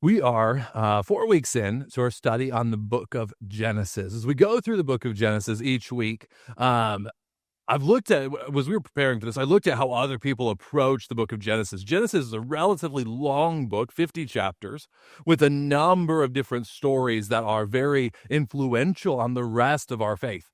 We are 4 weeks in to our study on the book of Genesis. As we go through the book of Genesis each week, I've looked at, as we were preparing for this, I looked at how other people approach the book of Genesis. Genesis is a relatively long book, 50 chapters, with a number of different stories that are very influential on the rest of our faith.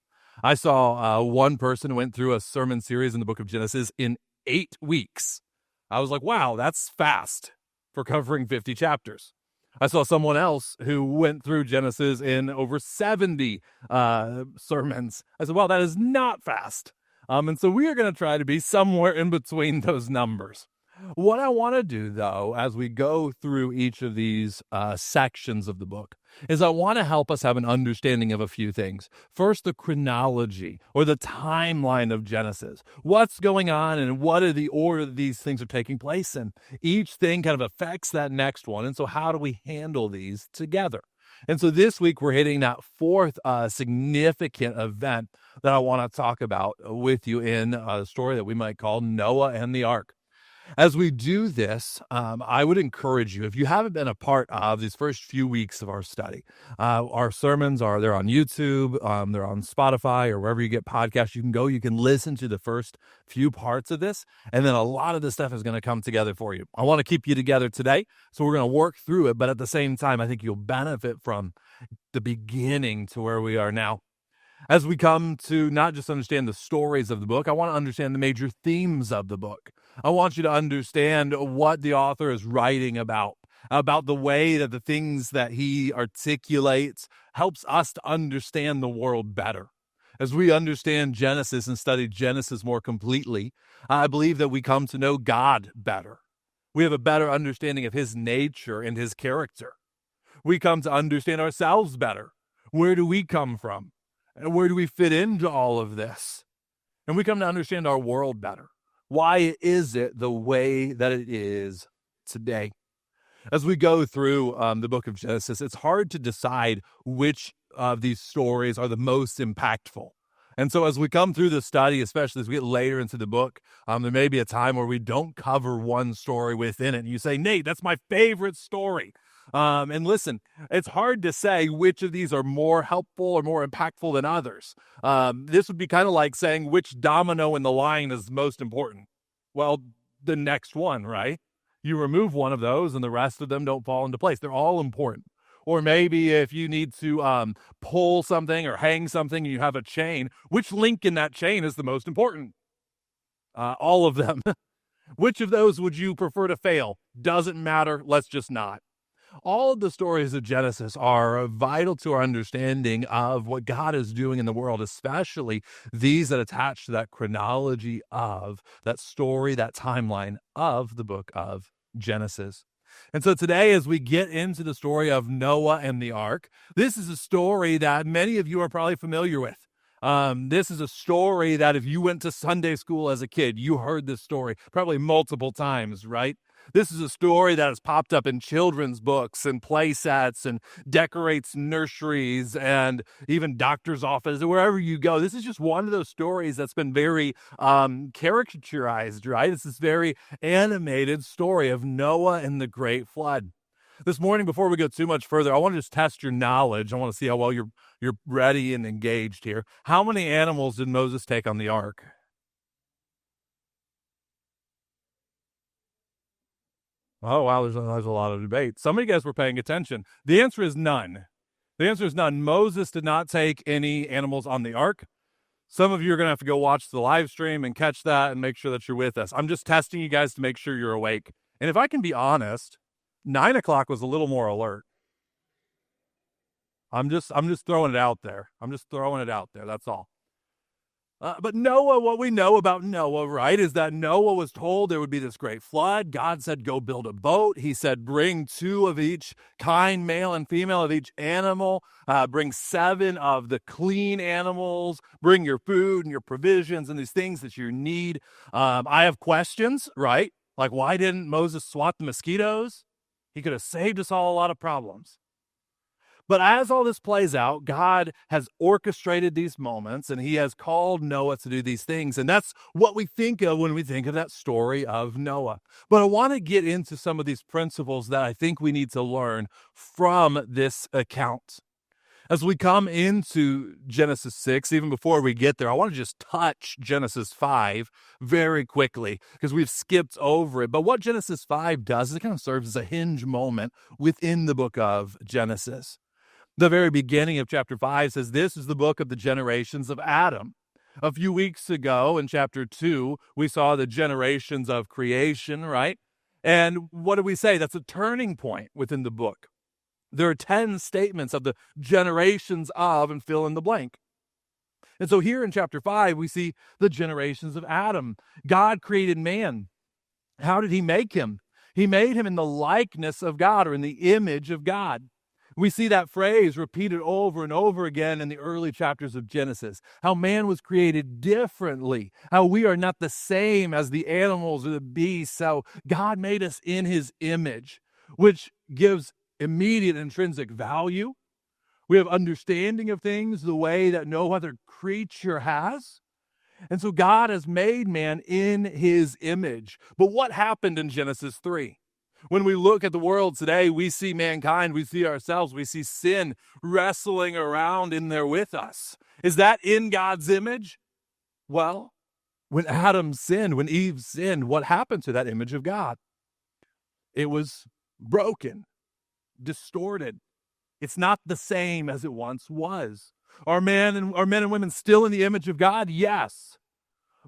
I saw one person went through a sermon series in the book of Genesis in 8 weeks. I was like, wow, that's fast for covering 50 chapters. I saw someone else who went through Genesis in over 70 sermons. I said, well, that is not fast. And so we are going to try to be somewhere in between those numbers. What I want to do, though, as we go through each of these sections of the book, is I want to help us have an understanding of a few things. First, the chronology or the timeline of Genesis. What's going on and what are the order that these things are taking place in? Each thing kind of affects that next one. And so how do we handle these together? And so this week we're hitting that fourth significant event that I want to talk about with you in a story that we might call Noah and the Ark. As we do this, I would encourage you, if you haven't been a part of these first few weeks of our study, our sermons they're on YouTube, they're on Spotify or wherever you get podcasts. You can go, you can listen to the first few parts of this, and then a lot of this stuff is going to come together for you. I want to keep you together today, so we're going to work through it, but at the same time, I think you'll benefit from the beginning to where we are now. As we come to not just understand the stories of the book, I want to understand the major themes of the book. I want you to understand what the author is writing about the way that the things that he articulates helps us to understand the world better. As we understand Genesis and study Genesis more completely, I believe that we come to know God better. We have a better understanding of his nature and his character. We come to understand ourselves better. Where do we come from? And where do we fit into all of this? And we come to understand our world better. Why is it the way that it is today? As we go through the book of Genesis, it's hard to decide which of these stories are the most impactful. And so as we come through the study, especially as we get later into the book, there may be a time where we don't cover one story within it. And you say, Nate, that's my favorite story. And listen, it's hard to say which of these are more helpful or more impactful than others. This would be kind of like saying which domino in the line is most important. Well, the next one, right? You remove one of those and the rest of them don't fall into place. They're all important. Or maybe if you need to pull something or hang something and you have a chain, which link in that chain is the most important? All of them. Which of those would you prefer to fail? Doesn't matter. Let's just not. All of the stories of Genesis are vital to our understanding of what God is doing in the world, especially these that attach to that chronology of that story, that timeline of the book of Genesis. And so today, as we get into the story of Noah and the Ark, this is a story that many of you are probably familiar with. This is a story that if you went to Sunday school as a kid, you heard this story probably multiple times, right? This is a story that has popped up in children's books and play sets and decorates nurseries and even doctor's offices, wherever you go. This is just one of those stories that's been very caricaturized, right? It's this very animated story of Noah and the Great Flood. This morning, before we go too much further, I want to just test your knowledge. I want to see how well you're ready and engaged here. How many animals did Moses take on the ark? Oh, wow, there's a lot of debate. Some of you guys were paying attention. The answer is none. The answer is none. Moses did not take any animals on the ark. Some of you are going to have to go watch the live stream and catch that and make sure that you're with us. I'm just testing you guys to make sure you're awake. And if I can be honest, 9 o'clock was a little more alert. I'm just throwing it out there. That's all. But Noah, what we know about Noah, right, is that Noah was told there would be this great flood. God said, go build a boat. He said, bring 2 of each kind, male and female of each animal. Bring 7 of the clean animals. Bring your food and your provisions and these things that you need. I have questions, right? Like, why didn't Moses swat the mosquitoes? He could have saved us all a lot of problems. But as all this plays out, God has orchestrated these moments and he has called Noah to do these things. And that's what we think of when we think of that story of Noah. But I want to get into some of these principles that I think we need to learn from this account. As we come into Genesis 6, even before we get there, I want to just touch Genesis 5 very quickly because we've skipped over it. But what Genesis 5 does is it kind of serves as a hinge moment within the book of Genesis. The very beginning of chapter 5 says, this is the book of the generations of Adam. A few weeks ago in chapter 2, we saw the generations of creation, right? And what do we say? That's a turning point within the book. There are 10 statements of the generations of, and fill in the blank. And so here in chapter 5, we see the generations of Adam. God created man. How did he make him? He made him in the likeness of God, or in the image of God. We see that phrase repeated over and over again in the early chapters of Genesis, how man was created differently, how we are not the same as the animals or the beasts, how God made us in his image, which gives immediate intrinsic value. We have understanding of things the way that no other creature has. And so God has made man in his image. But what happened in Genesis 3? When we look at the world today, we see mankind, we see ourselves, we see sin wrestling around in there with us. Is that in God's image? Well, when Adam sinned, when Eve sinned, what happened to that image of God? It was broken, distorted. It's not the same as it once was. Are men and women still in the image of God? Yes.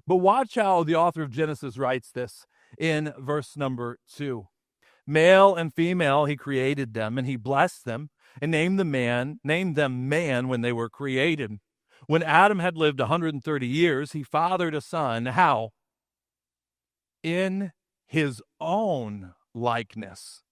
But watch how the author of Genesis writes this in verse number 2. Male and female, he created them, and he blessed them, and named them man when they were created. When Adam had lived 130 years, he fathered a son. How? In his own likeness.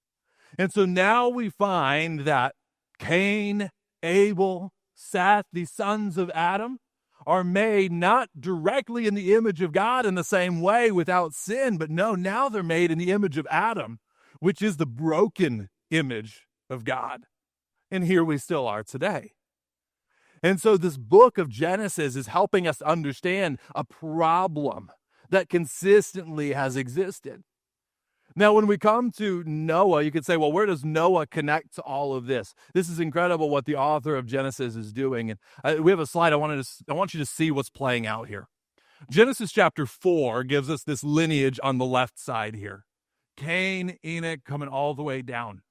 And so now we find that Cain, Abel, Seth, these sons of Adam, are made not directly in the image of God in the same way without sin, but no, now they're made in the image of Adam, which is the broken image of God. And here we still are today. And so this book of Genesis is helping us understand a problem that consistently has existed. Now, when we come to Noah, you could say, well, where does Noah connect to all of this? This is incredible what the author of Genesis is doing. And we have a slide. I want you to see what's playing out here. Genesis chapter 4 gives us this lineage on the left side here. Cain, Enoch, coming all the way down.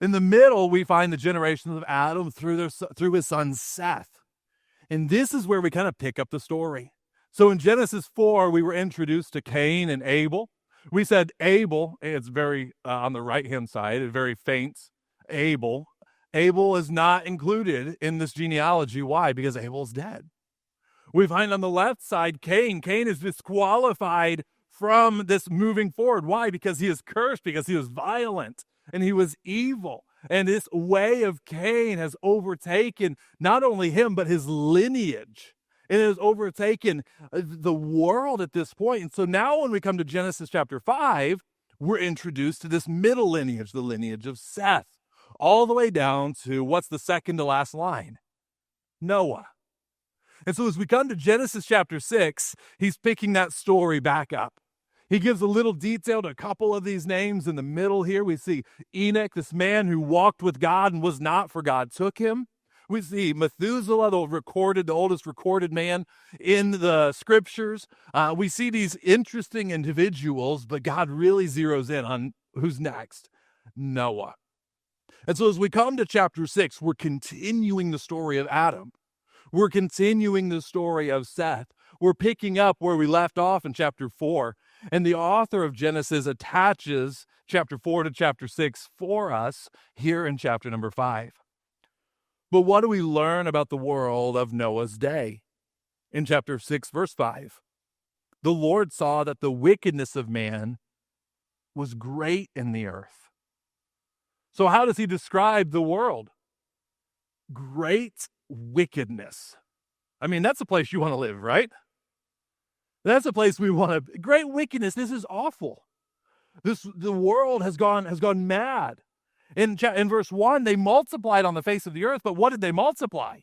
In the middle, we find the generations of Adam through his son Seth. And this is where we kind of pick up the story. So in Genesis 4, we were introduced to Cain and Abel. We said Abel, it's very on the right-hand side, it very faint. Abel is not included in this genealogy. Why? Because Abel's dead. We find on the left side Cain. Cain is disqualified from this moving forward. Why? Because he is cursed, because he was violent and he was evil. And this way of Cain has overtaken not only him, but his lineage. It has overtaken the world at this point. And so now when we come to Genesis chapter 5, we're introduced to this middle lineage, the lineage of Seth, all the way down to what's the second to last line? Noah. And so as we come to Genesis chapter 6, he's picking that story back up. He gives a little detail to a couple of these names. In the middle here, we see Enoch, this man who walked with God and was not, for God took him. We see Methuselah, the oldest recorded man in the scriptures. We see these interesting individuals, but God really zeroes in on who's next, Noah. And so as we come to chapter 6, we're continuing the story of Adam. We're continuing the story of Seth. We're picking up where we left off in chapter 4. And the author of Genesis attaches chapter 4 to chapter 6 for us here in chapter number 5. But what do we learn about the world of Noah's day? In chapter 6, verse 5, the Lord saw that the wickedness of man was great in the earth. So how does he describe the world? Great wickedness. I mean, that's a place you want to live, right? That's a place we want to. Great wickedness. This is awful. The world has gone mad. In verse 1, they multiplied on the face of the earth, but what did they multiply?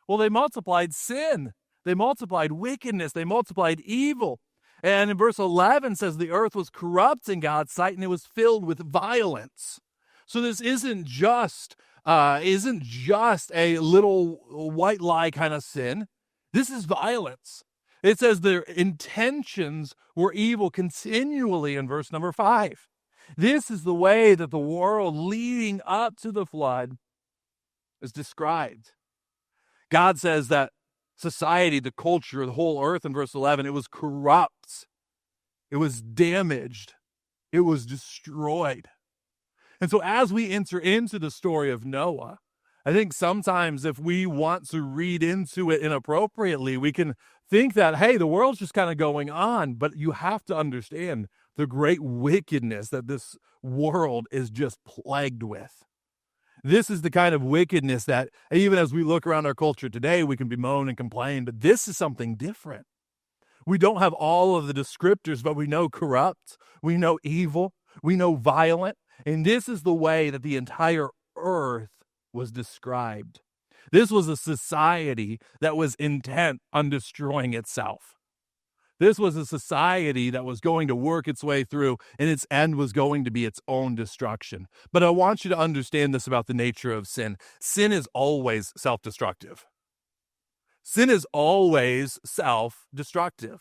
Well, they multiplied sin. They multiplied wickedness. They multiplied evil. And in verse 11 says the earth was corrupt in God's sight and it was filled with violence. So this isn't just a little white lie kind of sin. This is violence. It says their intentions were evil continually in verse number 5. This is the way that the world leading up to the flood is described. God says that society, the culture, the whole earth in verse 11, it was corrupt. It was damaged. It was destroyed. And so as we enter into the story of Noah, I think sometimes if we want to read into it inappropriately, we can think that, hey, the world's just kind of going on, but you have to understand the great wickedness that this world is just plagued with. This is the kind of wickedness that even as we look around our culture today, we can bemoan and complain, but this is something different. We don't have all of the descriptors, but we know corrupt, we know evil, we know violent, and this is the way that the entire earth was described. This was a society that was intent on destroying itself. This was a society that was going to work its way through, and its end was going to be its own destruction. But I want you to understand this about the nature of sin. Sin is always self-destructive. Sin is always self-destructive.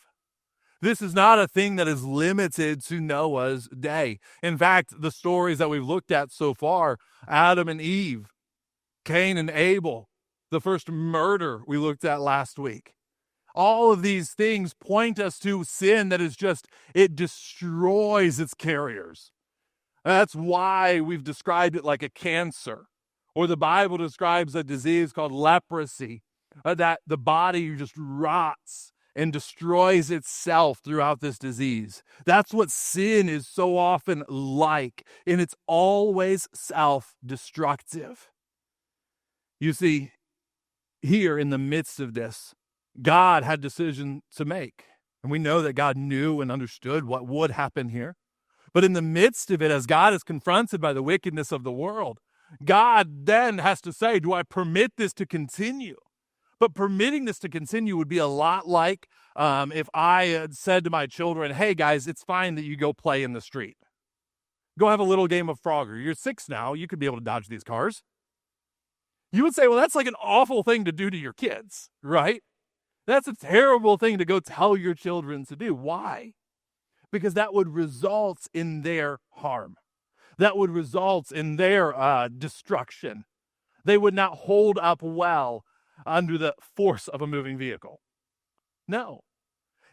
This is not a thing that is limited to Noah's day. In fact, the stories that we've looked at so far, Adam and Eve, Cain and Abel, the first murder we looked at last week, all of these things point us to sin that is just, it destroys its carriers. That's why we've described it like a cancer, or the Bible describes a disease called leprosy, that the body just rots and destroys itself throughout this disease. That's what sin is so often like, and it's always self-destructive. You see, here in the midst of this, God had a decision to make. And we know that God knew and understood what would happen here. But in the midst of it, as God is confronted by the wickedness of the world, God then has to say, do I permit this to continue? But permitting this to continue would be a lot like if I had said to my children, hey guys, it's fine that you go play in the street. Go have a little game of Frogger. You're 6 now. You could be able to dodge these cars. You would say, well, that's like an awful thing to do to your kids, right? That's a terrible thing to go tell your children to do. Why? Because that would result in their harm. That would result in their destruction. They would not hold up well under the force of a moving vehicle. No.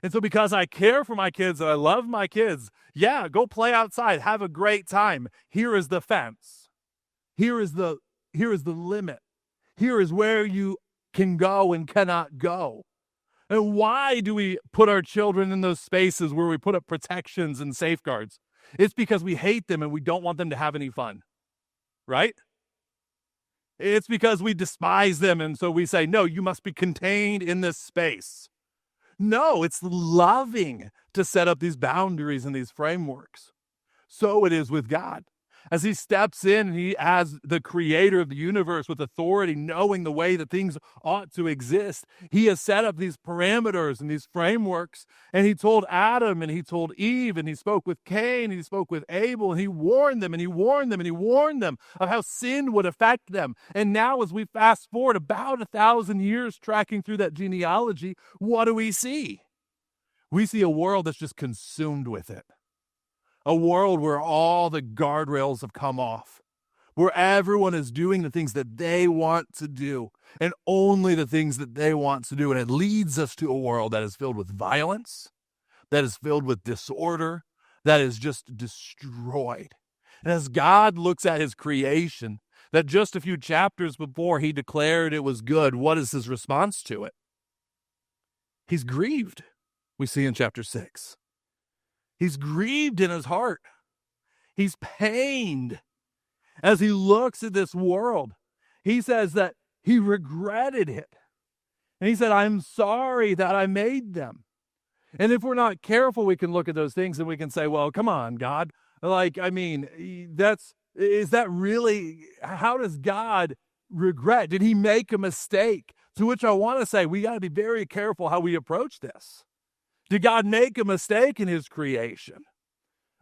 And so because I care for my kids and I love my kids, yeah, go play outside. Have a great time. Here is the fence. Here is the limit. Here is where you can go and cannot go. And why do we put our children in those spaces where we put up protections and safeguards? It's because we hate them and we don't want them to have any fun, right? It's because we despise them and so we say, no, you must be contained in this space. No, it's loving to set up these boundaries and these frameworks. So it is with God. As he steps in, he as the creator of the universe with authority, knowing the way that things ought to exist, he has set up these parameters and these frameworks. And he told Adam and he told Eve and he spoke with Cain and he spoke with Abel and he warned them and he warned them and he warned them of how sin would affect them. And now as we fast forward about 1,000 years tracking through that genealogy, what do we see? We see a world that's just consumed with it. A world where all the guardrails have come off, where everyone is doing the things that they want to do and only the things that they want to do. And it leads us to a world that is filled with violence, that is filled with disorder, that is just destroyed. And as God looks at his creation, that just a few chapters before he declared it was good, what is his response to it? He's grieved, we see in chapter 6. He's grieved in his heart. He's pained as he looks at this world. He says that he regretted it. And he said, I'm sorry that I made them. And if we're not careful, we can look at those things and we can say, well, come on, God. Like, I mean, that's Is that really, how does God regret? Did he make a mistake? To which I want to say, we got to be very careful how we approach this. Did God make a mistake in his creation?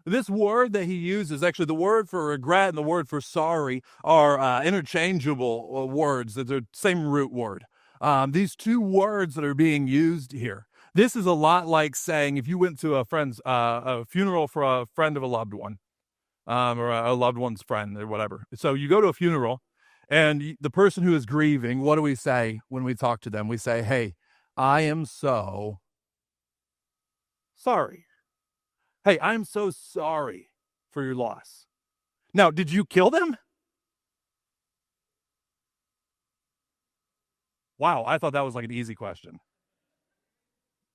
This word that he uses, actually the word for regret and the word for sorry are interchangeable words. They're the same root word. These two words that are being used here. This is a lot like saying if you went to a funeral for a friend of a loved one, or a loved one's friend or whatever. So you go to a funeral and the person who is grieving, what do we say when we talk to them? We say, hey, I am so sorry. Hey, I'm so sorry for your loss. Now, did you kill them? Wow, I thought that was like an easy question.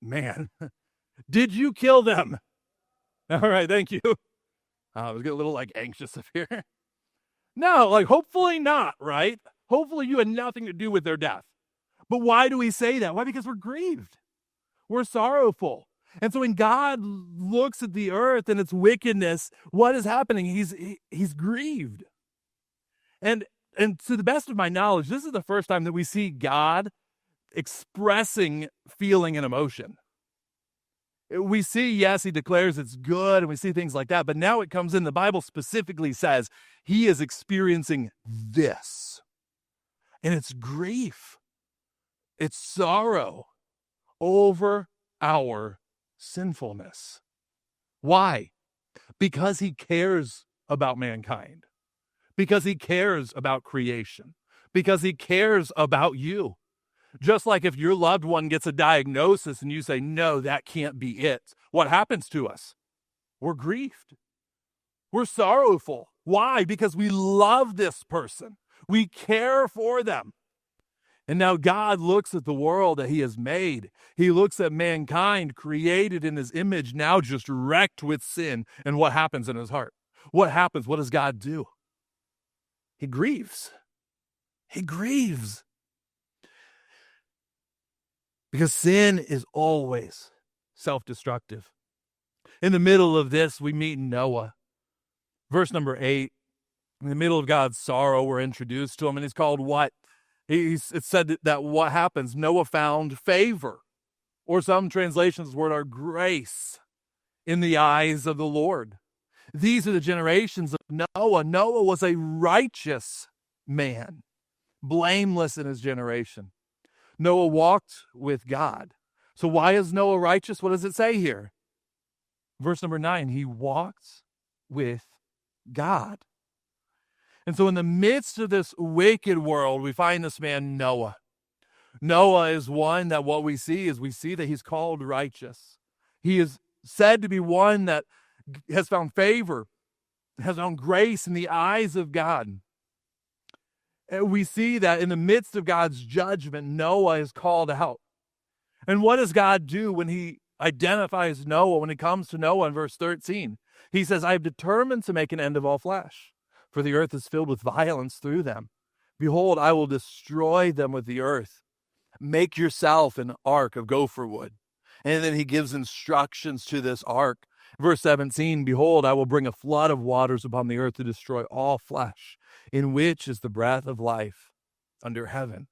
Man, did you kill them? All right, thank you. I was getting a little like anxious up here. No, like hopefully not, right? Hopefully you had nothing to do with their death. But why do we say that? Why? Because we're grieved. We're sorrowful. And so when God looks at the earth and its wickedness, what is happening? He's grieved. And to the best of my knowledge, this is the first time that we see God expressing feeling and emotion. We see, yes, he declares it's good, and we see things like that, but now it comes in, the Bible specifically says he is experiencing this. And it's grief. It's sorrow over our sinfulness. Why? Because he cares about mankind. Because he cares about creation. Because he cares about you. Just like if your loved one gets a diagnosis and you say, no, that can't be it. What happens to us? We're grieved. We're sorrowful. Why? Because we love this person. We care for them. And now God looks at the world that he has made. He looks at mankind created in his image, now just wrecked with sin. And what happens in his heart? What happens? What does God do? He grieves. He grieves. Because sin is always self-destructive. In the middle of this, we meet Noah. Verse number 8, in the middle of God's sorrow, we're introduced to him, and he's called what? It said that what happens? Noah found favor, or some translations, the word are grace, in the eyes of the Lord. These are the generations of Noah. Noah was a righteous man, blameless in his generation. Noah walked with God. So why is Noah righteous? What does it say here? Verse number 9, he walked with God. And so in the midst of this wicked world, we find this man Noah. Noah is one that what we see is we see that he's called righteous. He is said to be one that has found favor, has found grace in the eyes of God. And we see that in the midst of God's judgment, Noah is called out. And what does God do when he identifies Noah, when it comes to Noah in verse 13? He says, I have determined to make an end of all flesh, for the earth is filled with violence through them. Behold, I will destroy them with the earth. Make yourself an ark of gopher wood. And then he gives instructions to this ark. Verse 17, behold, I will bring a flood of waters upon the earth to destroy all flesh, in which is the breath of life under heaven.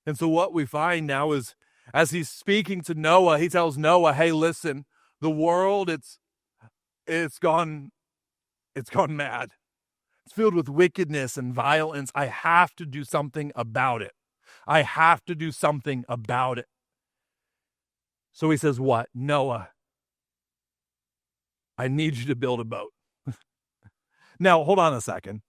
And so what we find now is, as he's speaking to Noah, he tells Noah, hey, listen, the world, it's gone mad. It's filled with wickedness and violence. I have to do something about it. I have to do something about it. So he says, what? Noah, I need you to build a boat. Now, hold on a second.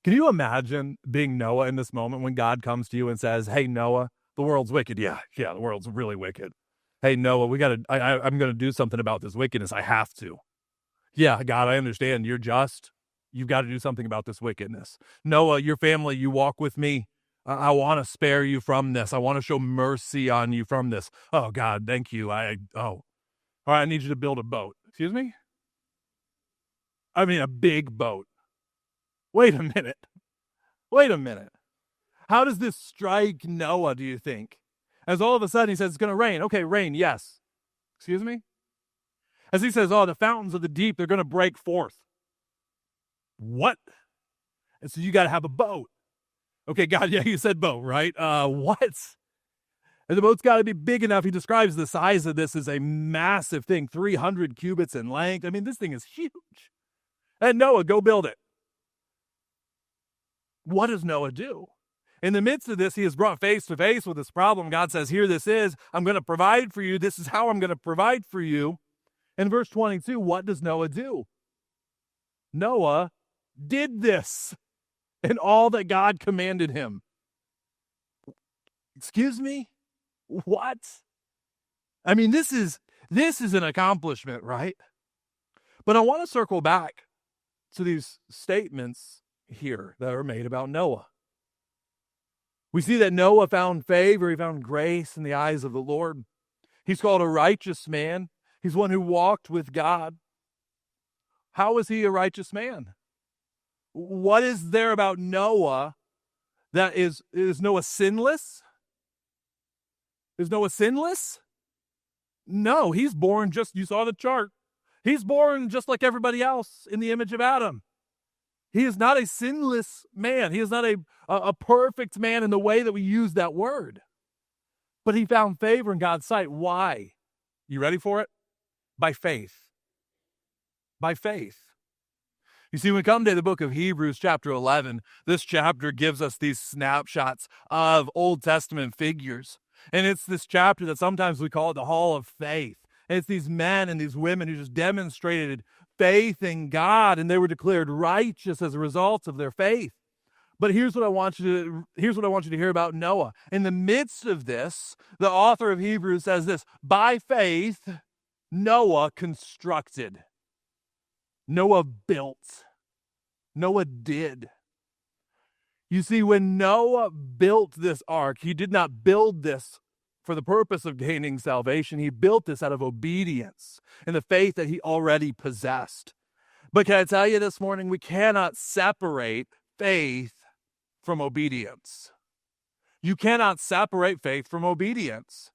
Can you imagine being Noah in this moment when God comes to you and says, hey, Noah, the world's wicked. Yeah, the world's really wicked. Hey, Noah, I'm going to do something about this wickedness. I have to. Yeah, God, I understand. You're just. You've got to do something about this wickedness. Noah, your family, you walk with me. I want to spare you from this. I want to show mercy on you from this. Oh, God, thank you. All right, I need you to build a boat. Excuse me? I mean, a big boat. Wait a minute. How does this strike Noah, do you think? As all of a sudden he says, it's going to rain. Okay, rain, yes. Excuse me? As he says, the fountains of the deep, they're going to break forth. What? And so you got to have a boat. Okay, God, yeah, you said boat, right? What? And the boat's got to be big enough. He describes the size of this as a massive thing, 300 cubits in length. I mean, this thing is huge. And Noah, go build it. What does Noah do? In the midst of this, he is brought face to face with this problem. God says, here this is. I'm going to provide for you. This is how I'm going to provide for you. In verse 22, what does Noah do? Noah did this in all that God commanded him. Excuse me? What? I mean, this is an accomplishment, right? But I want to circle back to these statements here that are made about Noah. We see that Noah found favor, he found grace in the eyes of the Lord. He's called a righteous man. He's one who walked with God. How is he a righteous man? What is there about Noah that is Noah sinless? Is Noah sinless? No, he's born just, you saw the chart. He's born just like everybody else in the image of Adam. He is not a sinless man. He is not a perfect man in the way that we use that word. But he found favor in God's sight. Why? You ready for it? By faith. By faith. You see, when we come to the book of Hebrews chapter 11, this chapter gives us these snapshots of Old Testament figures. And it's this chapter that sometimes we call it the Hall of Faith. And it's these men and these women who just demonstrated faith in God, and they were declared righteous as a result of their faith. But here's what I want you to hear about Noah. In the midst of this, the author of Hebrews says this: by faith, Noah constructed. Noah built. Noah did. You see, when Noah built this ark, he did not build this for the purpose of gaining salvation. He built this out of obedience and the faith that he already possessed. But can I tell you this morning, we cannot separate faith from obedience. You cannot separate faith from obedience.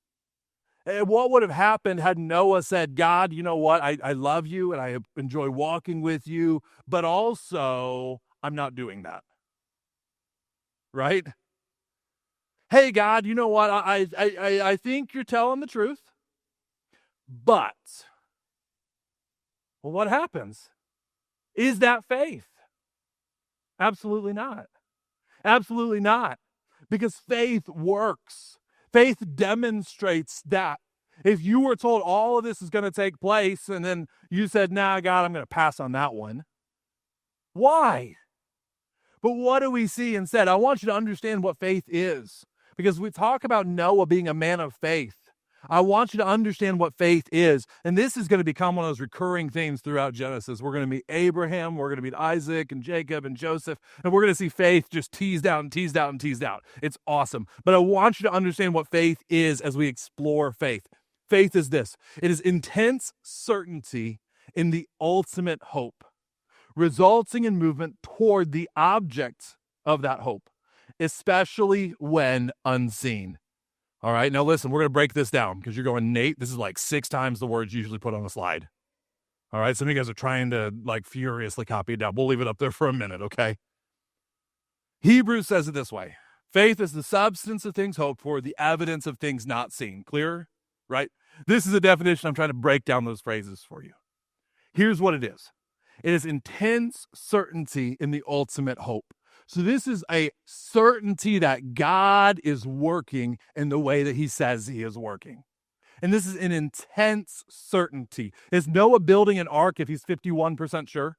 And what would have happened had Noah said, God, you know what? I love you and I enjoy walking with you, but also I'm not doing that. Right? Hey, God, you know what? I think you're telling the truth, but, well, what happens? Is that faith? Absolutely not. Absolutely not. Because faith works. Faith demonstrates that. If you were told all of this is going to take place and then you said, nah, God, I'm going to pass on that one. Why? But what do we see instead? I want you to understand what faith is. Because we talk about Noah being a man of faith. I want you to understand what faith is. And this is going to become one of those recurring themes throughout Genesis. We're going to meet Abraham, we're going to meet Isaac and Jacob and Joseph, and we're going to see faith just teased out and teased out and teased out. It's awesome. But I want you to understand what faith is as we explore faith. Faith is this: it is intense certainty in the ultimate hope, resulting in movement toward the object of that hope, especially when unseen. All right, now listen, we're going to break this down because you're going, Nate, this is like 6 times the words you usually put on a slide. All right, some of you guys are trying to like furiously copy it down. We'll leave it up there for a minute, okay? Hebrews says it this way: faith is the substance of things hoped for, the evidence of things not seen. Clear? Right? This is a definition. I'm trying to break down those phrases for you. Here's what it is. It is intense certainty in the ultimate hope. So this is a certainty that God is working in the way that he says he is working. And this is an intense certainty. Is Noah building an ark if he's 51% sure?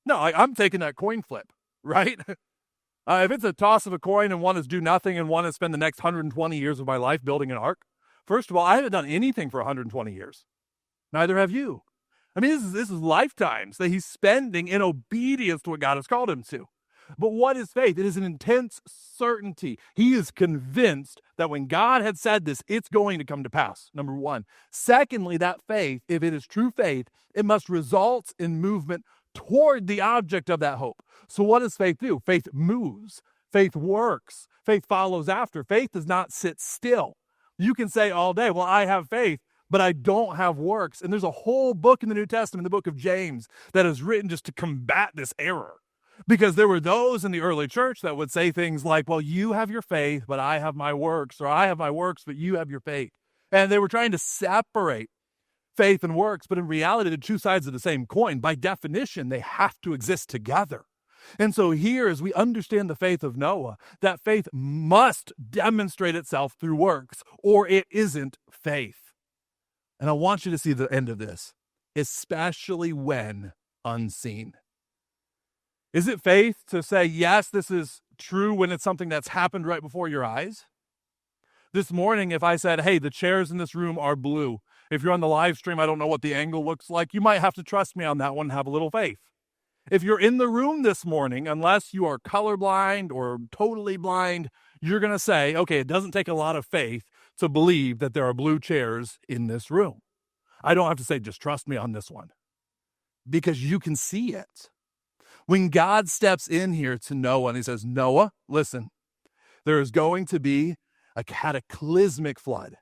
No, I'm taking that coin flip, right? If it's a toss of a coin and one is do nothing and one is spend the next 120 years of my life building an ark, first of all, I haven't done anything for 120 years. Neither have you. I mean, this is lifetimes that he's spending in obedience to what God has called him to. But what is faith? It is an intense certainty. He is convinced that when God had said this, it's going to come to pass, number one. Secondly, that faith, if it is true faith, it must result in movement toward the object of that hope. So what does faith do? Faith moves. Faith works. Faith follows after. Faith does not sit still. You can say all day, well, I have faith, but I don't have works. And there's a whole book in the New Testament, the book of James, that is written just to combat this error. Because there were those in the early church that would say things like, well, you have your faith, but I have my works, or I have my works, but you have your faith. And they were trying to separate faith and works, but in reality, they're two sides of the same coin. By definition, they have to exist together. And so here, as we understand the faith of Noah, that faith must demonstrate itself through works, or it isn't faith. And I want you to see the end of this, especially when unseen. Is it faith to say, yes, this is true when it's something that's happened right before your eyes? This morning, if I said, hey, the chairs in this room are blue, if you're on the live stream, I don't know what the angle looks like, you might have to trust me on that one and have a little faith. If you're in the room this morning, unless you are colorblind or totally blind, you're going to say, okay, it doesn't take a lot of faith to believe that there are blue chairs in this room. I don't have to say, just trust me on this one, because you can see it. When God steps in here to Noah and he says, Noah, listen, there is going to be a cataclysmic flood.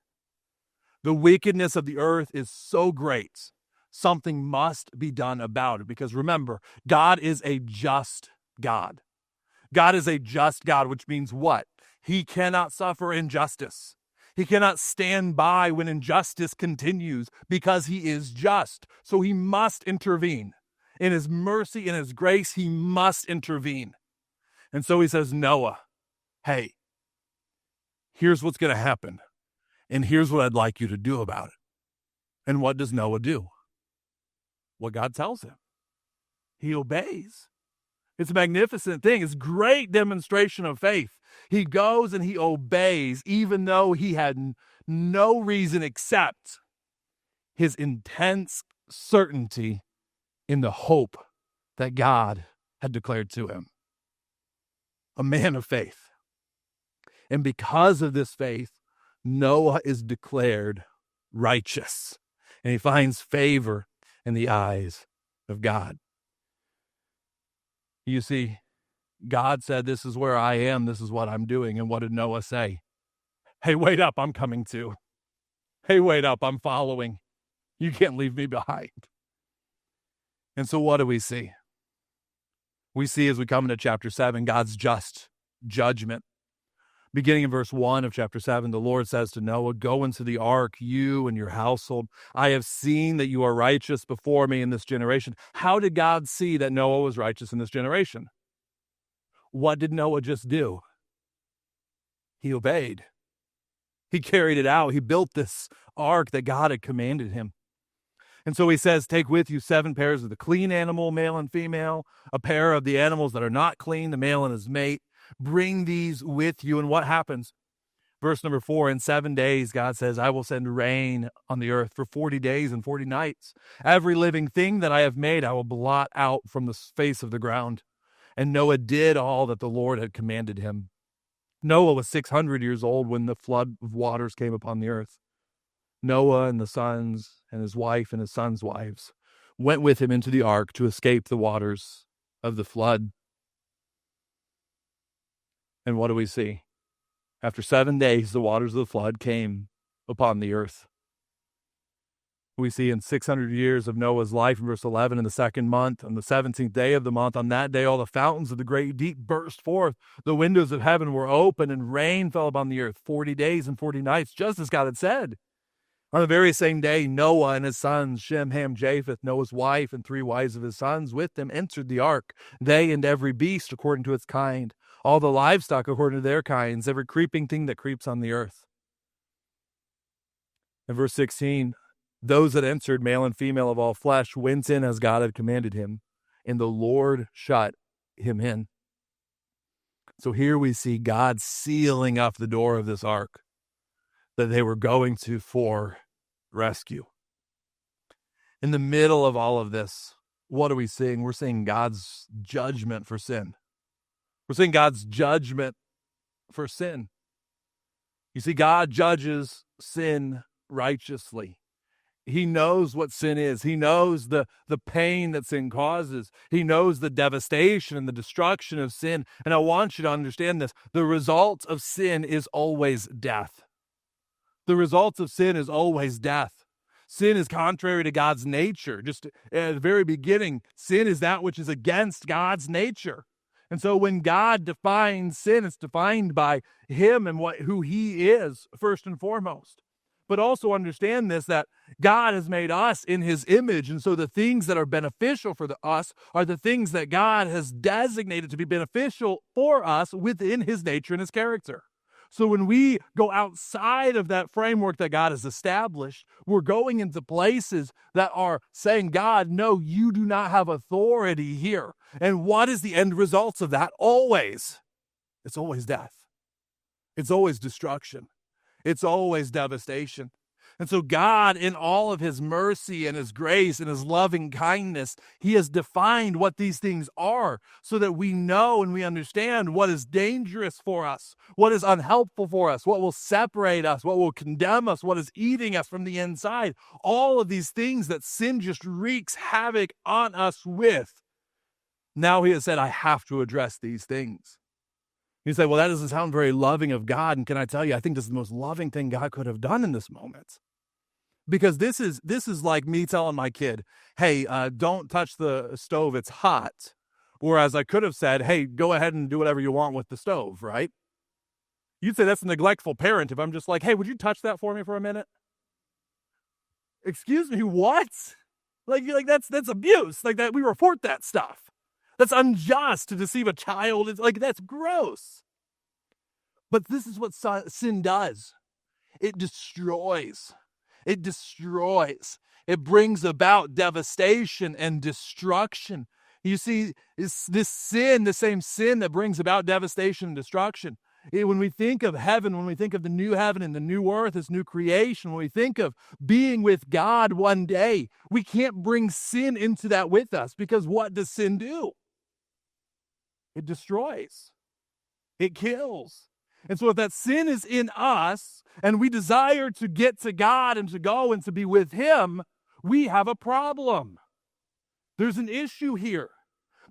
The wickedness of the earth is so great. Something must be done about it. Because remember, God is a just God. God is a just God, which means what? He cannot suffer injustice. He cannot stand by when injustice continues because he is just. So he must intervene. In his mercy, in his grace, he must intervene. And so he says, Noah, hey, here's what's going to happen. And here's what I'd like you to do about it. And what does Noah do? What God tells him. He obeys. It's a magnificent thing. It's a great demonstration of faith. He goes and he obeys, even though he had no reason except his intense certainty in the hope that God had declared to him. A man of faith. And because of this faith, Noah is declared righteous. And he finds favor in the eyes of God. You see, God said, this is where I am, this is what I'm doing. And what did Noah say? Hey, wait up, I'm coming too. Hey, wait up, I'm following. You can't leave me behind. And so what do we see? We see as we come into chapter 7, God's just judgment. Beginning in verse 1 of chapter 7, the Lord says to Noah, go into the ark, you and your household. I have seen that you are righteous before me in this generation. How did God see that Noah was righteous in this generation? What did Noah just do? He obeyed. He carried it out. He built this ark that God had commanded him. And so he says, take with you 7 pairs of the clean animal, male and female, a pair of the animals that are not clean, the male and his mate. Bring these with you. And what happens? Verse number 4, in 7 days, God says, I will send rain on the earth for 40 days and 40 nights. Every living thing that I have made, I will blot out from the face of the ground. And Noah did all that the Lord had commanded him. Noah was 600 years old when the flood of waters came upon the earth. Noah and the sons and his wife and his sons' wives went with him into the ark to escape the waters of the flood. And what do we see? After 7 days, the waters of the flood came upon the earth. We see in 600 years of Noah's life, in verse 11, in the 2nd month, on the 17th day of the month, on that day, all the fountains of the great deep burst forth. The windows of heaven were open, and rain fell upon the earth 40 days and 40 nights, just as God had said. On the very same day, Noah and his sons, Shem, Ham, Japheth, Noah's wife, and 3 wives of his sons with them entered the ark, they and every beast according to its kind, all the livestock according to their kinds, every creeping thing that creeps on the earth. In verse 16, those that entered, male and female of all flesh, went in as God had commanded him, and the Lord shut him in. So here we see God sealing up the door of this ark that they were going to for rescue. In the middle of all of this, what are we seeing? We're seeing God's judgment for sin. We're seeing God's judgment for sin. You see, God judges sin righteously. He knows what sin is. He knows the pain that sin causes. He knows the devastation and the destruction of sin. And I want you to understand this. The result of sin is always death. The result of sin is always death. Sin is contrary to God's nature. Just at the very beginning, sin is that which is against God's nature. And so when God defines sin, it's defined by him and who he is, first and foremost. But also understand this, that God has made us in his image. And so the things that are beneficial for us are the things that God has designated to be beneficial for us within his nature and his character. So when we go outside of that framework that God has established, we're going into places that are saying, God, no, you do not have authority here. And what is the end results of that? Always. It's always death. It's always destruction. It's always devastation. And so God, in all of his mercy and his grace and his loving kindness, he has defined what these things are so that we know and we understand what is dangerous for us, what is unhelpful for us, what will separate us, what will condemn us, what is eating us from the inside. All of these things that sin just wreaks havoc on us with. Now he has said, I have to address these things. You say, well, that doesn't sound very loving of God. And can I tell you, I think this is the most loving thing God could have done in this moment. Because this is like me telling my kid, hey, don't touch the stove, it's hot. Whereas I could have said, hey, go ahead and do whatever you want with the stove, right? You'd say that's a neglectful parent if I'm just like, hey, would you touch that for me for a minute? Excuse me, what? Like that's abuse. Like that, we report that stuff. That's unjust to deceive a child. It's like, that's gross. But this is what sin does. It destroys. It destroys. It brings about devastation and destruction. You see, it's this sin, the same sin that brings about devastation and destruction. When we think of heaven, when we think of the new heaven and the new earth, this new creation, when we think of being with God one day, we can't bring sin into that with us, because what does sin do? It destroys. It kills. And so if that sin is in us and we desire to get to God and to go and to be with him, we have a problem. There's an issue here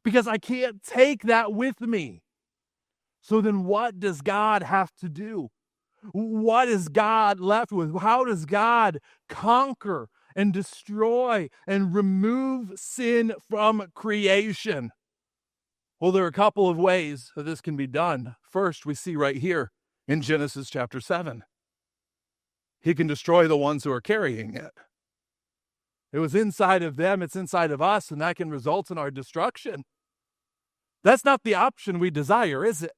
because I can't take that with me. So then what does God have to do? What is God left with? How does God conquer and destroy and remove sin from creation? Well, there are a couple of ways that this can be done. First, we see right here in Genesis chapter 7. He can destroy the ones who are carrying it. It was inside of them, it's inside of us, and that can result in our destruction. That's not the option we desire, is it?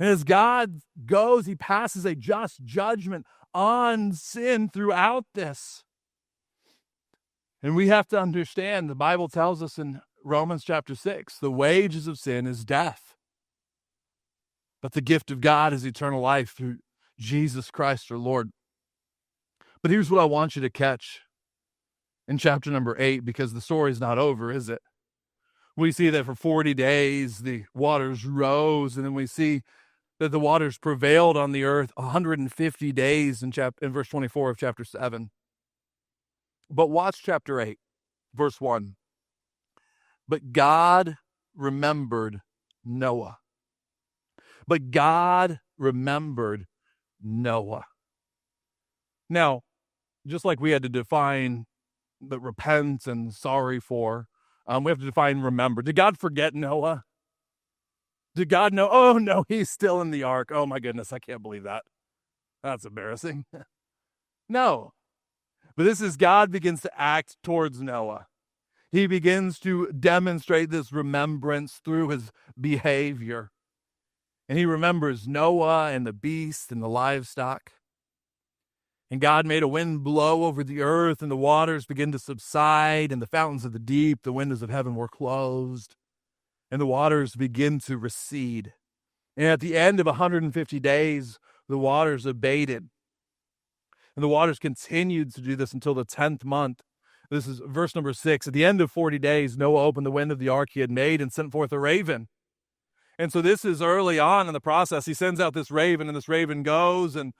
And as God goes, he passes a just judgment on sin throughout this. And we have to understand, the Bible tells us in Romans chapter 6, the wages of sin is death. But the gift of God is eternal life through Jesus Christ our Lord. But here's what I want you to catch in chapter number 8, because the story's not over, is it? We see that for 40 days the waters rose, and then we see that the waters prevailed on the earth 150 days in verse 24 of chapter 7. But watch chapter 8, verse 1. But God remembered Noah. But God remembered Noah. Now, just like we had to define the repent and sorry for, we have to define remember. Did God forget Noah? Did God know? Oh, no, he's still in the ark. Oh, my goodness, I can't believe that. That's embarrassing. No. But this is God begins to act towards Noah. He begins to demonstrate this remembrance through his behavior. And he remembers Noah and the beast and the livestock. And God made a wind blow over the earth, and the waters began to subside, and the fountains of the deep, the windows of heaven were closed, and the waters begin to recede. And at the end of 150 days, the waters abated. And the waters continued to do this until the 10th month. This is verse number 6. At the end of 40 days, Noah opened the window of the ark he had made and sent forth a raven. And so this is early on in the process. He sends out this raven, and this raven goes, and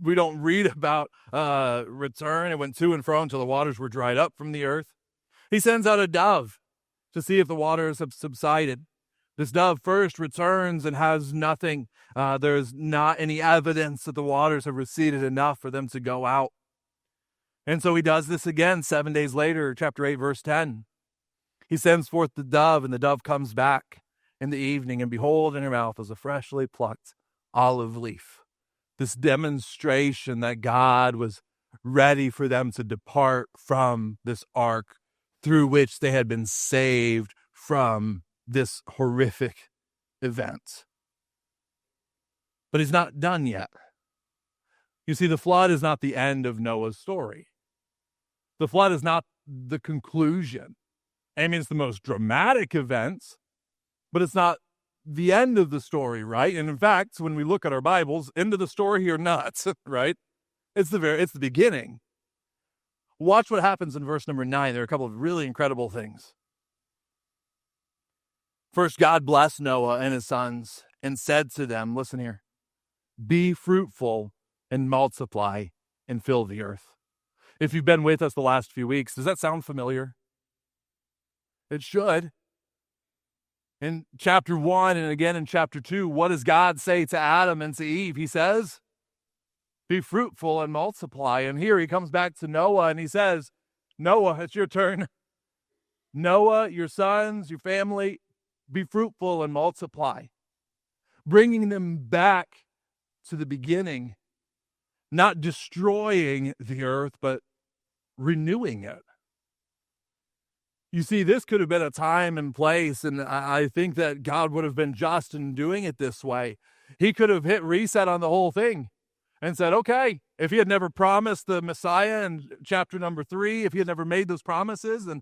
we don't read about return. It went to and fro until the waters were dried up from the earth. He sends out a dove to see if the waters have subsided. This dove first returns and has nothing. There's not any evidence that the waters have receded enough for them to go out. And so he does this again 7 days later, chapter 8, verse 10. He sends forth the dove, and the dove comes back in the evening, and behold, in her mouth is a freshly plucked olive leaf. This demonstration that God was ready for them to depart from this ark through which they had been saved from this horrific event. But he's not done yet. You see, the flood is not the end of Noah's story. The flood is not the conclusion. I mean, it's the most dramatic event, but it's not the end of the story, right? And in fact, when we look at our Bibles, end of the story or not, right? It's the beginning. Watch what happens in verse number 9. There are a couple of really incredible things. First, God blessed Noah and his sons and said to them, listen here, be fruitful and multiply and fill the earth. If you've been with us the last few weeks, does that sound familiar? It should. In chapter 1 and again in chapter 2, what does God say to Adam and to Eve? He says, be fruitful and multiply. And here he comes back to Noah and he says, Noah, it's your turn. Noah, your sons, your family, be fruitful and multiply. Bringing them back to the beginning, not destroying the earth, but renewing it. You see, this could have been a time and place, and I think that God would have been just in doing it this way. He could have hit reset on the whole thing and said, okay, if he had never promised the Messiah in chapter number 3, if he had never made those promises, then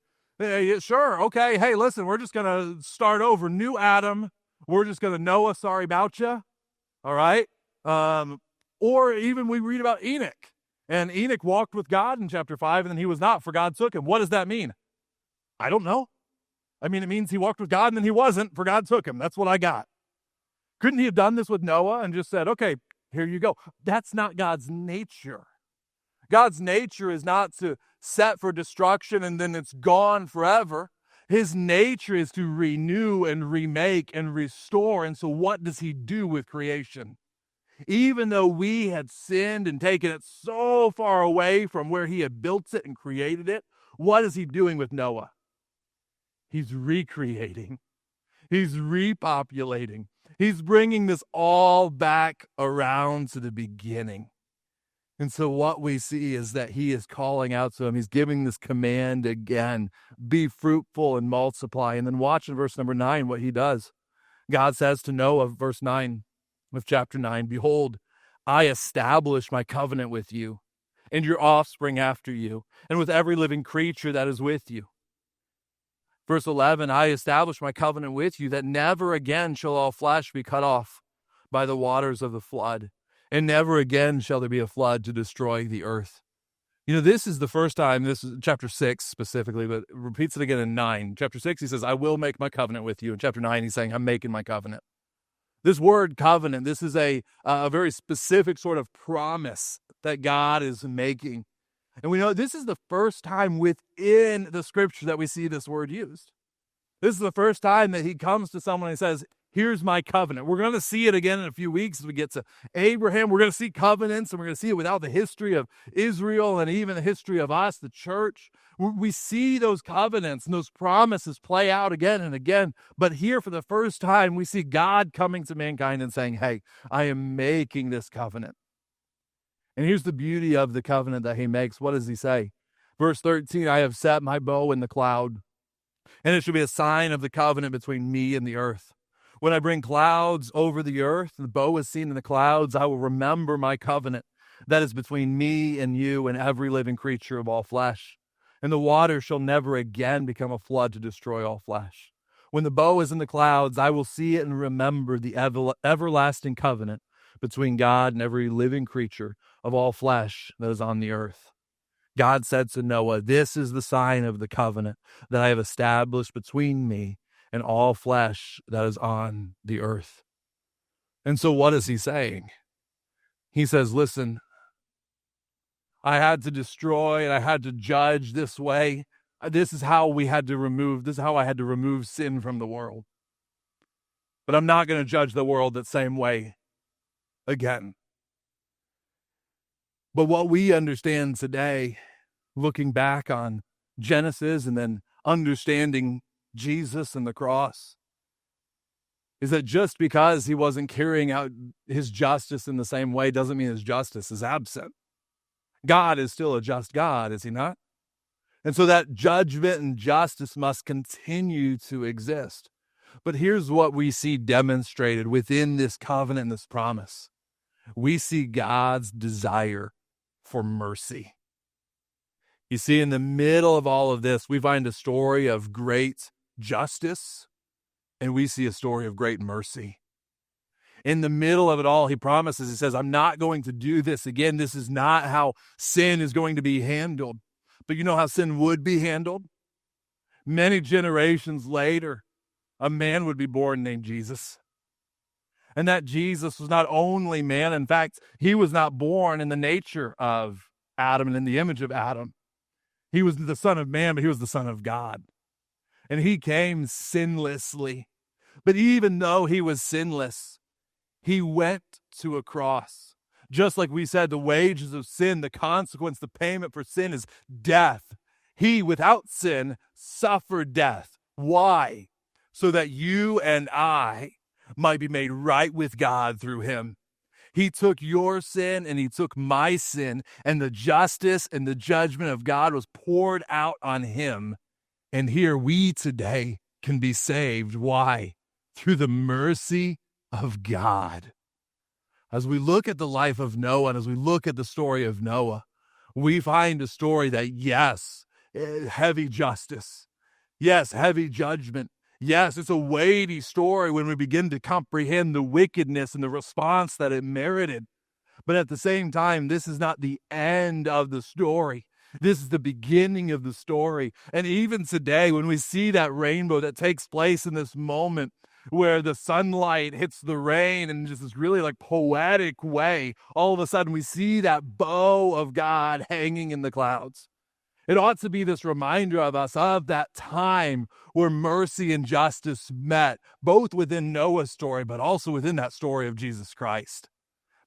sure, okay, hey, listen, we're just going to start over. New Adam, we're just going to Noah, sorry about you, all right? Or even we read about Enoch, and Enoch walked with God in chapter 5, and then he was not, for God took him. What does that mean? I don't know. I mean, it means he walked with God and then he wasn't, for God took him. That's what I got. Couldn't he have done this with Noah and just said, okay, here you go? That's not God's nature. God's nature is not to set for destruction and then it's gone forever. His nature is to renew and remake and restore. And so what does he do with creation? Even though we had sinned and taken it so far away from where he had built it and created it, what is he doing with Noah? He's recreating. He's repopulating. He's bringing this all back around to the beginning. And so what we see is that he is calling out to him. He's giving this command again, be fruitful and multiply. And then watch in verse number 9 what he does. God says to Noah, verse 9 of chapter 9, behold, I establish my covenant with you and your offspring after you, and with every living creature that is with you. Verse 11, I establish my covenant with you that never again shall all flesh be cut off by the waters of the flood, and never again shall there be a flood to destroy the earth. You know, this is the first time, this is chapter 6 specifically, but it repeats it again in 9. Chapter 6, he says, I will make my covenant with you. In chapter 9, he's saying, I'm making my covenant. This word covenant, this is a very specific sort of promise that God is making. And we know this is the first time within the scripture that we see this word used. This is the first time that he comes to someone and says, here's my covenant. We're going to see it again in a few weeks as we get to Abraham. We're going to see covenants, and we're going to see it without the history of Israel and even the history of us, the church. We see those covenants and those promises play out again and again. But here, for the first time, we see God coming to mankind and saying, hey, I am making this covenant. And here's the beauty of the covenant that he makes. What does he say? Verse 13, I have set my bow in the cloud, and it shall be a sign of the covenant between me and the earth. When I bring clouds over the earth, the bow is seen in the clouds, I will remember my covenant that is between me and you and every living creature of all flesh. And the water shall never again become a flood to destroy all flesh. When the bow is in the clouds, I will see it and remember the everlasting covenant between God and every living creature of all flesh that is on the earth. God said to Noah, this is the sign of the covenant that I have established between me and all flesh that is on the earth. And so what is he saying? He says, listen, I had to destroy and I had to judge this way. This is how I had to remove sin from the world. But I'm not going to judge the world that same way again. But what we understand today looking back on Genesis and then understanding Jesus and the cross, is that just because he wasn't carrying out his justice in the same way doesn't mean his justice is absent. God is still a just God, is he not? And so that judgment and justice must continue to exist. But here's what we see demonstrated within this covenant and this promise. We see God's desire for mercy. You see, in the middle of all of this, we find a story of great justice, and we see a story of great mercy. In the middle of it all, he promises, he says, I'm not going to do this again. This is not how sin is going to be handled. But you know how sin would be handled? Many generations later, a man would be born named Jesus. And that Jesus was not only man, in fact, he was not born in the nature of Adam and in the image of Adam. He was the Son of Man, but he was the Son of God. And he came sinlessly. But even though he was sinless, he went to a cross. Just like we said, the wages of sin, the consequence, the payment for sin is death. He, without sin, suffered death. Why? So that you and I might be made right with God through him. He took your sin and he took my sin, and the justice and the judgment of God was poured out on him. And here we today can be saved. Why? Through the mercy of God. As we look at the life of Noah and as we look at the story of Noah, we find a story that, yes, heavy justice. Yes, heavy judgment. Yes, it's a weighty story when we begin to comprehend the wickedness and the response that it merited. But at the same time, this is not the end of the story. This is the beginning of the story. And even today, when we see that rainbow that takes place in this moment, where the sunlight hits the rain in just this really like poetic way, all of a sudden we see that bow of God hanging in the clouds. It ought to be this reminder of us of that time where mercy and justice met, both within Noah's story, but also within that story of Jesus Christ.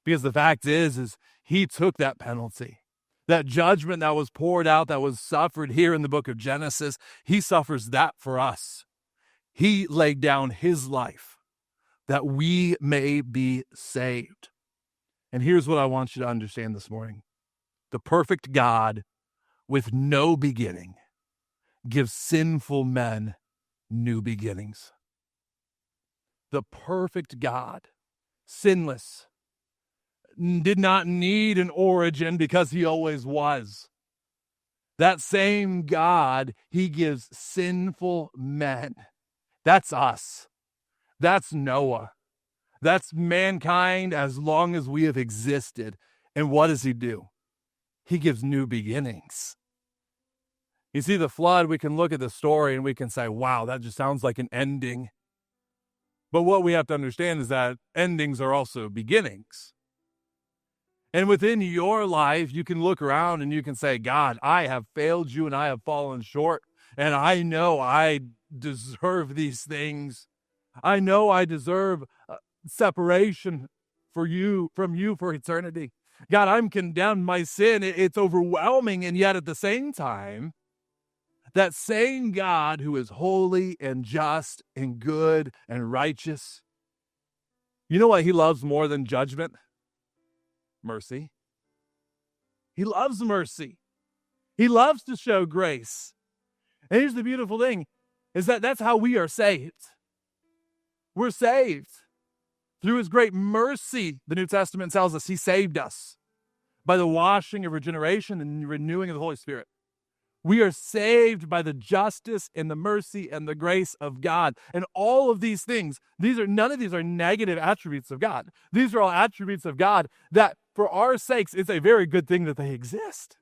Because the fact is he took that penalty. That judgment that was poured out, that was suffered here in the book of Genesis, he suffers that for us. He laid down his life that we may be saved. And here's what I want you to understand this morning. The perfect God with no beginning gives sinful men new beginnings. The perfect God, sinless, did not need an origin because he always was. That same God, he gives sinful men. That's us. That's Noah. That's mankind as long as we have existed. And what does he do? He gives new beginnings. You see, the flood, we can look at the story and we can say, wow, that just sounds like an ending. But what we have to understand is that endings are also beginnings. And within your life, you can look around and you can say, God, I have failed you and I have fallen short. And I know I deserve these things. I know I deserve separation from you for eternity. God, I'm condemned. My sin, it's overwhelming. And yet at the same time, that same God who is holy and just and good and righteous, you know what he loves more than judgment? Mercy. He loves mercy. He loves to show grace. And here's the beautiful thing, is that that's how we are saved. We're saved. Through his great mercy, the New Testament tells us he saved us by the washing of regeneration and renewing of the Holy Spirit. We are saved by the justice and the mercy and the grace of God. And all of these things, none of these are negative attributes of God. These are all attributes of God that for our sakes, it's a very good thing that they exist.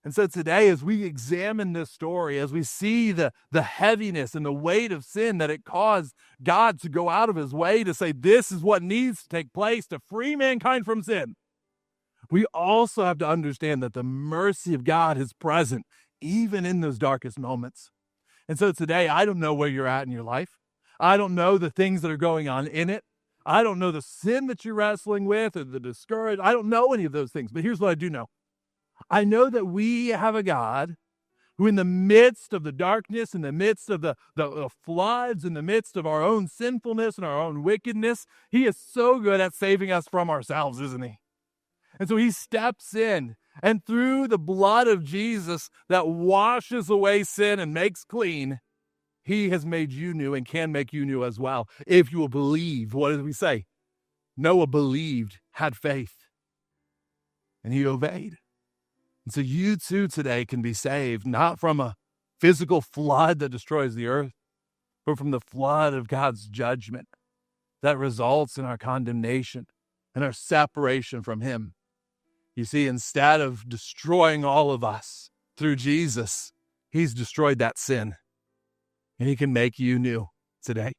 And so today, as we examine this story, as we see the heaviness and the weight of sin that it caused God to go out of his way to say, this is what needs to take place to free mankind from sin, we also have to understand that the mercy of God is present even in those darkest moments. And so today, I don't know where you're at in your life. I don't know the things that are going on in it. I don't know the sin that you're wrestling with or the discouraged. I don't know any of those things. But here's what I do know. I know that we have a God who, in the midst of the darkness, in the midst of the floods, in the midst of our own sinfulness and our own wickedness, he is so good at saving us from ourselves, isn't he? And so he steps in, and through the blood of Jesus that washes away sin and makes clean, he has made you new and can make you new as well. If you will believe, what did we say? Noah believed, had faith, and he obeyed. And so you too today can be saved, not from a physical flood that destroys the earth, but from the flood of God's judgment that results in our condemnation and our separation from him. You see, instead of destroying all of us through Jesus, he's destroyed that sin, and he can make you new today.